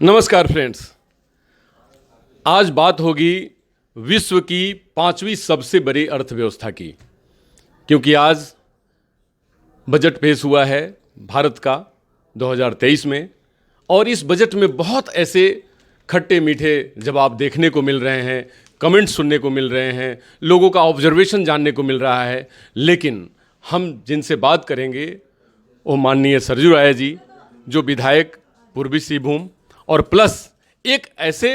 नमस्कार फ्रेंड्स। आज बात होगी विश्व की 5वीं सबसे बड़ी अर्थव्यवस्था की, क्योंकि आज बजट पेश हुआ है भारत का 2023 में। और इस बजट में बहुत ऐसे खट्टे मीठे जवाब देखने को मिल रहे हैं, कमेंट्स सुनने को मिल रहे हैं, लोगों का ऑब्जर्वेशन जानने को मिल रहा है। लेकिन हम जिनसे बात करेंगे वो माननीय सरजू राय जी, जो विधायक पूर्वी सिंहभूम और प्लस एक ऐसे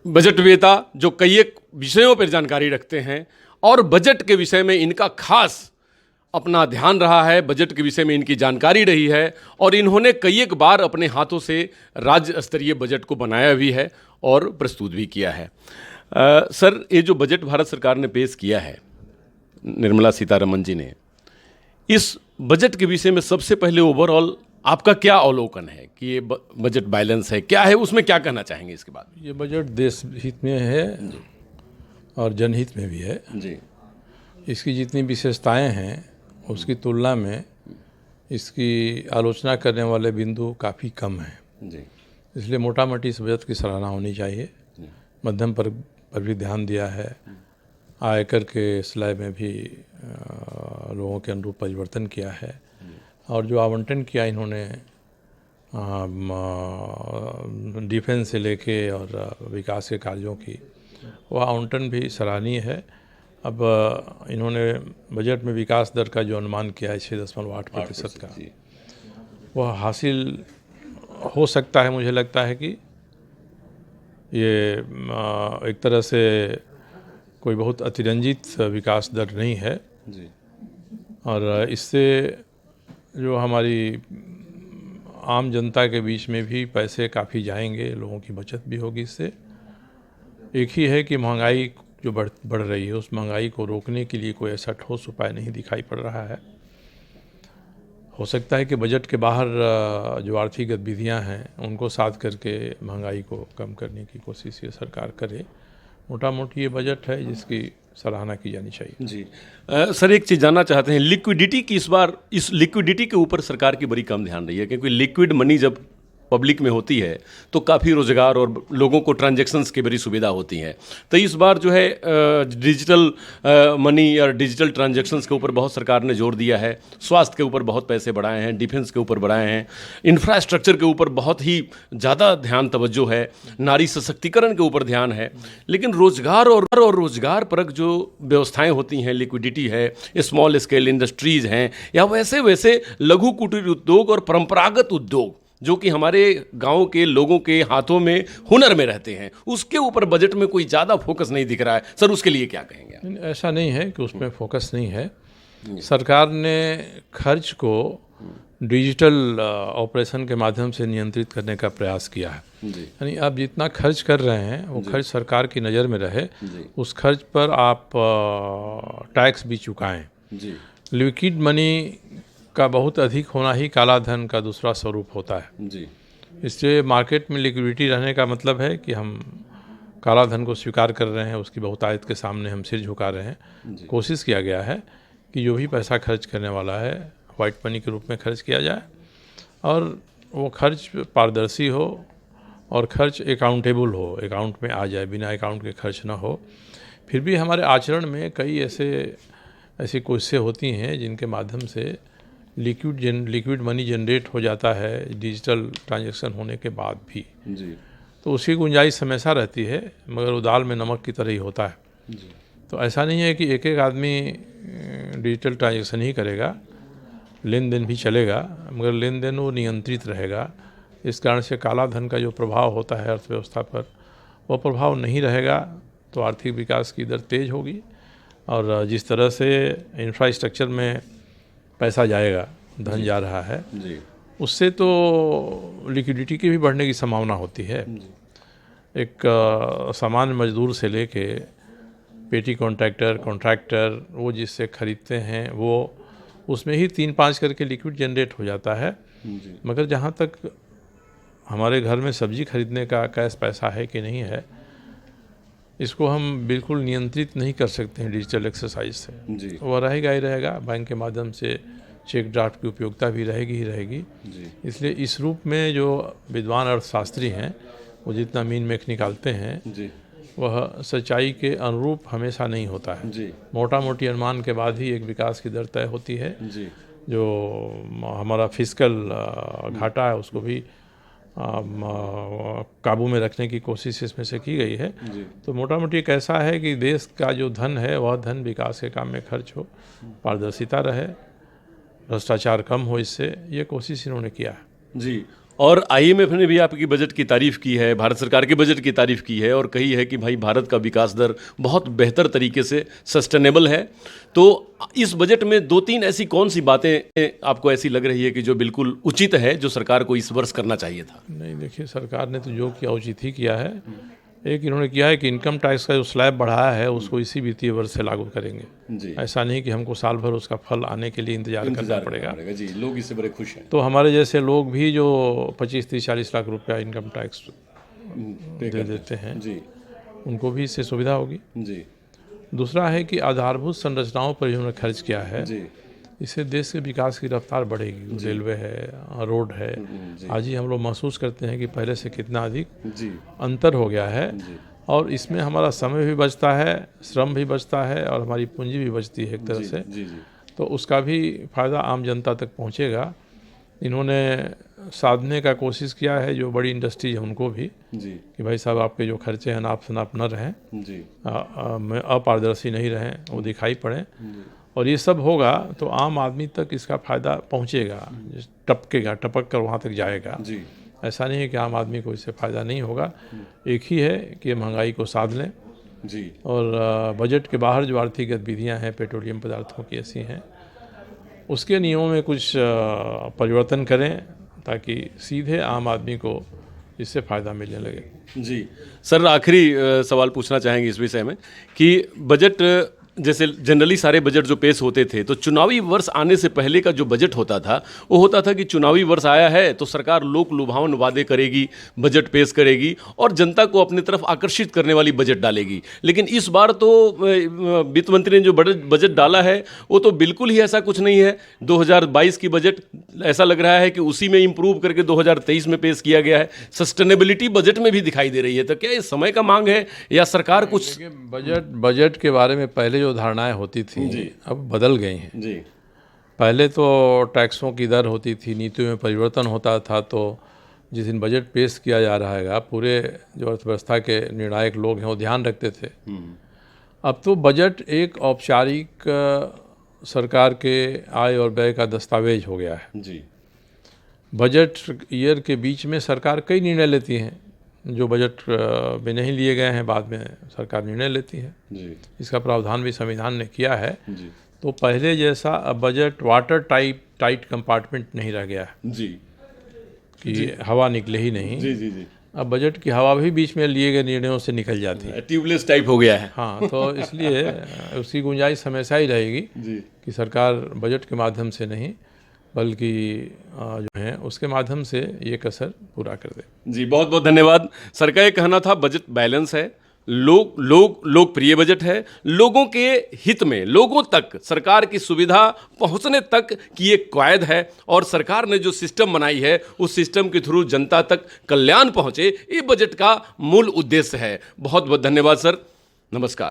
बजट वेता जो कई एक विषयों पर जानकारी रखते हैं और बजट के विषय में इनका खास अपना ध्यान रहा है, बजट के विषय में इनकी जानकारी रही है और इन्होंने कई एक बार अपने हाथों से राज्य स्तरीय बजट को बनाया भी है और प्रस्तुत भी किया है। सर, ये जो बजट भारत सरकार ने पेश किया है, निर्मला सीतारमन जी ने, इस बजट के विषय में सबसे पहले ओवरऑल आपका क्या अवलोकन है कि ये बजट बैलेंस है, क्या है, उसमें क्या कहना चाहेंगे इसके बाद? ये बजट देश हित में है और जनहित में भी है जी। इसकी जितनी विशेषताएं हैं उसकी तुलना में इसकी आलोचना करने वाले बिंदु काफ़ी कम हैं जी। इसलिए मोटा मोटी इस बजट की सराहना होनी चाहिए। मध्यम पर भी ध्यान दिया है, आयकर के स्लैब में भी लोगों के अनुरूप परिवर्तन किया है और जो आवंटन किया इन्होंने डिफेंस से लेके और विकास के कार्यों की, वह आवंटन भी सराहनीय है। अब इन्होंने बजट में विकास दर का जो अनुमान किया है 6.8% का, वह हासिल हो सकता है। मुझे लगता है कि ये एक तरह से कोई बहुत अतिरंजित विकास दर नहीं है जी। और इससे जो हमारी आम जनता के बीच में भी पैसे काफ़ी जाएंगे, लोगों की बचत भी होगी इससे। एक ही है कि महंगाई जो बढ़ रही है, उस महंगाई को रोकने के लिए कोई ऐसा ठोस उपाय नहीं दिखाई पड़ रहा है। हो सकता है कि बजट के बाहर जो आर्थिक गतिविधियां हैं उनको साथ करके महंगाई को कम करने की कोशिश ये सरकार करे। मोटा मोटी ये बजट है जिसकी सराहना की जानी चाहिए। जी। सर, एक चीज़ जानना चाहते हैं, लिक्विडिटी की इस बार इस लिक्विडिटी के ऊपर सरकार की बड़ी कम ध्यान रही है, क्योंकि लिक्विड मनी जब पब्लिक में होती है तो काफ़ी रोजगार और लोगों को ट्रांजैक्शंस की बड़ी सुविधा होती है। तो इस बार जो है डिजिटल मनी और डिजिटल ट्रांजैक्शंस के ऊपर बहुत सरकार ने जोर दिया है। स्वास्थ्य के ऊपर बहुत पैसे बढ़ाए हैं, डिफेंस के ऊपर बढ़ाए हैं, इंफ्रास्ट्रक्चर के ऊपर बहुत ही ज़्यादा ध्यान तवज्जो है, नारी सशक्तिकरण के ऊपर ध्यान है। लेकिन रोजगार और रोजगार परक जो व्यवस्थाएं होती हैं, लिक्विडिटी है, स्मॉल स्केल इंडस्ट्रीज़ हैं या वैसे लघु कुटीर उद्योग और परंपरागत उद्योग जो कि हमारे गांव के लोगों के हाथों में हुनर में रहते हैं, उसके ऊपर बजट में कोई ज़्यादा फोकस नहीं दिख रहा है। सर, उसके लिए क्या कहेंगे आप? ऐसा नहीं है कि उसमें फोकस नहीं है। सरकार ने खर्च को डिजिटल ऑपरेशन के माध्यम से नियंत्रित करने का प्रयास किया है। यानी आप जितना खर्च कर रहे हैं वो खर्च सरकार की नज़र में रहे, उस खर्च पर आप टैक्स भी चुकाएं। लिक्विड मनी का बहुत अधिक होना ही काला धन का दूसरा स्वरूप होता है जी। इसलिए मार्केट में लिक्विडिटी रहने का मतलब है कि हम काला धन को स्वीकार कर रहे हैं, उसकी बहुतायत के सामने हम सिर झुका रहे हैं। कोशिश किया गया है कि जो भी पैसा खर्च करने वाला है वाइट मनी के रूप में खर्च किया जाए और वो खर्च पारदर्शी हो और खर्च अकाउंटेबल हो, अकाउंट में आ जाए, बिना अकाउंट के खर्च ना हो। फिर भी हमारे आचरण में कई ऐसी कोशिशें होती हैं जिनके माध्यम से लिक्विड मनी जनरेट हो जाता है डिजिटल ट्रांजैक्शन होने के बाद भी जी। तो उसकी गुंजाइश हमेशा रहती है, मगर वो दाल में नमक की तरह ही होता है जी। तो ऐसा नहीं है कि एक एक आदमी डिजिटल ट्रांजैक्शन ही करेगा, लेन देन भी चलेगा, मगर लेन देन वो नियंत्रित रहेगा। इस कारण से काला धन का जो प्रभाव होता है अर्थव्यवस्था पर, वो प्रभाव नहीं रहेगा तो आर्थिक विकास की दर तेज़ होगी। और जिस तरह से इंफ्रास्ट्रक्चर में पैसा जाएगा, धन जा रहा है जी। उससे तो लिक्विडिटी की भी बढ़ने की संभावना होती है। एक सामान्य मजदूर से लेके पेटी कॉन्ट्रैक्टर वो जिससे खरीदते हैं वो उसमें ही 3-5 करके लिक्विड जनरेट हो जाता है। मगर जहाँ तक हमारे घर में सब्जी खरीदने का कैश पैसा है कि नहीं है, इसको हम बिल्कुल नियंत्रित नहीं कर सकते हैं डिजिटल एक्सरसाइज से। जी। वह रहेगा ही रहेगा, बैंक के माध्यम से चेक ड्राफ्ट की उपयोगिता भी रहेगी ही रहेगी। जी इसलिए इस रूप में जो विद्वान अर्थशास्त्री हैं वो जितना मीन मेख निकालते हैं जी वह सच्चाई के अनुरूप हमेशा नहीं होता है। जी मोटा मोटी अनुमान के बाद ही एक विकास की दर तय होती है। जी जो हमारा फिजिकल घाटा है उसको भी काबू में रखने की कोशिश इसमें से की गई है। जी तो मोटा मोटी एक ऐसा है कि देश का जो धन है वह धन विकास के काम में खर्च हो, पारदर्शिता रहे, भ्रष्टाचार कम हो, इससे ये कोशिश इन्होंने किया है। जी। और आईएमएफ ने भी आपकी बजट की तारीफ की है, भारत सरकार के बजट की तारीफ की है और कही है कि भाई भारत का विकास दर बहुत बेहतर तरीके से सस्टेनेबल है। तो इस बजट में 2-3 ऐसी कौन सी बातें आपको ऐसी लग रही है कि जो बिल्कुल उचित है, जो सरकार को इस वर्ष करना चाहिए था? नहीं, देखिए, सरकार ने तो जो किया उचित ही किया है। एक इन्होंने किया है कि इनकम टैक्स का जो स्लैब बढ़ाया है उसको इसी वित्तीय वर्ष से लागू करेंगे। जी। ऐसा नहीं कि हमको साल भर उसका फल आने के लिए इंतजार करना पड़ेगा। जी, लोग इससे बड़े खुश हैं। तो हमारे जैसे लोग भी जो 25-30-40 लाख रुपया इनकम टैक्स दे देते हैं जी उनको भी इससे सुविधा होगी। जी दूसरा है कि आधारभूत संरचनाओं पर इन्होंने खर्च किया है, जी इससे देश के विकास की रफ्तार बढ़ेगी। रेलवे है, रोड है। आज ही हम लोग महसूस करते हैं कि पहले से कितना अधिक जी अंतर हो गया है जी और इसमें हमारा समय भी बचता है, श्रम भी बचता है और हमारी पूंजी भी बचती है एक तरह से। जी जी तो उसका भी फायदा आम जनता तक पहुंचेगा। इन्होंने साधने का कोशिश किया है जो बड़ी इंडस्ट्री है उनको भी, जी कि भाई साहब आपके जो खर्चे हैं नाप शनाप न रहें, जी अपारदर्शी नहीं रहें, वो दिखाई पड़ें। और ये सब होगा तो आम आदमी तक इसका फ़ायदा पहुंचेगा, टपकेगा, टपक कर वहाँ तक जाएगा। जी ऐसा नहीं है कि आम आदमी को इससे फ़ायदा नहीं होगा। एक ही है कि महंगाई को साध लें जी और बजट के बाहर जो आर्थिक गतिविधियाँ हैं पेट्रोलियम पदार्थों की ऐसी हैं उसके नियमों में कुछ परिवर्तन करें ताकि सीधे आम आदमी को इससे फ़ायदा मिलने लगे। जी सर, आखिरी सवाल पूछना चाहेंगे इस विषय में कि बजट जैसे जनरली सारे बजट जो पेश होते थे तो चुनावी वर्ष आने से पहले का जो बजट होता था वो होता था कि चुनावी वर्ष आया है तो सरकार लोक लुभावन वादे करेगी, बजट पेश करेगी और जनता को अपनी तरफ आकर्षित करने वाली बजट डालेगी। लेकिन इस बार तो वित्त मंत्री ने जो बजट डाला है वो तो बिल्कुल ही ऐसा कुछ नहीं है। 2022 की बजट ऐसा लग रहा है कि उसी में इम्प्रूव करके 2023 में पेश किया गया है। सस्टेनेबिलिटी बजट में भी दिखाई दे रही है। तो क्या ये समय का मांग है या सरकार कुछ बजट के बारे में पहले जो धारणाएं होती थी अब बदल गई हैं। जी पहले तो टैक्सों की दर होती थी, नीतियों में परिवर्तन होता था। तो जिस दिन बजट पेश किया जा रहा है पूरे जो अर्थव्यवस्था के निर्णायक लोग हैं वो ध्यान रखते थे। अब तो बजट एक औपचारिक सरकार के आय और व्यय का दस्तावेज हो गया है। जी बजट ईयर के बीच में सरकार कई निर्णय लेती हैं जो बजट में नहीं लिए गए हैं, बाद में सरकार निर्णय लेती है। जी इसका प्रावधान भी संविधान ने किया है। जी तो पहले जैसा अब बजट वाटर टाइट कंपार्टमेंट नहीं रह गया है जी कि हवा निकले ही नहीं। जी जी जी अब बजट की हवा भी बीच में लिए गए निर्णयों से निकल जाती है। ट्यूबलेस टाइप हो गया है। हाँ, तो इसलिए उसकी गुंजाइश हमेशा ही रहेगी जी कि सरकार बजट के माध्यम से नहीं बल्कि जो है उसके माध्यम से ये कसर पूरा कर दे। जी, बहुत बहुत धन्यवाद। सर का ये कहना था बजट बैलेंस है, लोकप्रिय बजट है, लोगों के हित में, लोगों तक सरकार की सुविधा पहुंचने तक की एक कवायद है और सरकार ने जो सिस्टम बनाई है उस सिस्टम के थ्रू जनता तक कल्याण पहुंचे, ये बजट का मूल उद्देश्य है। बहुत बहुत धन्यवाद सर, नमस्कार।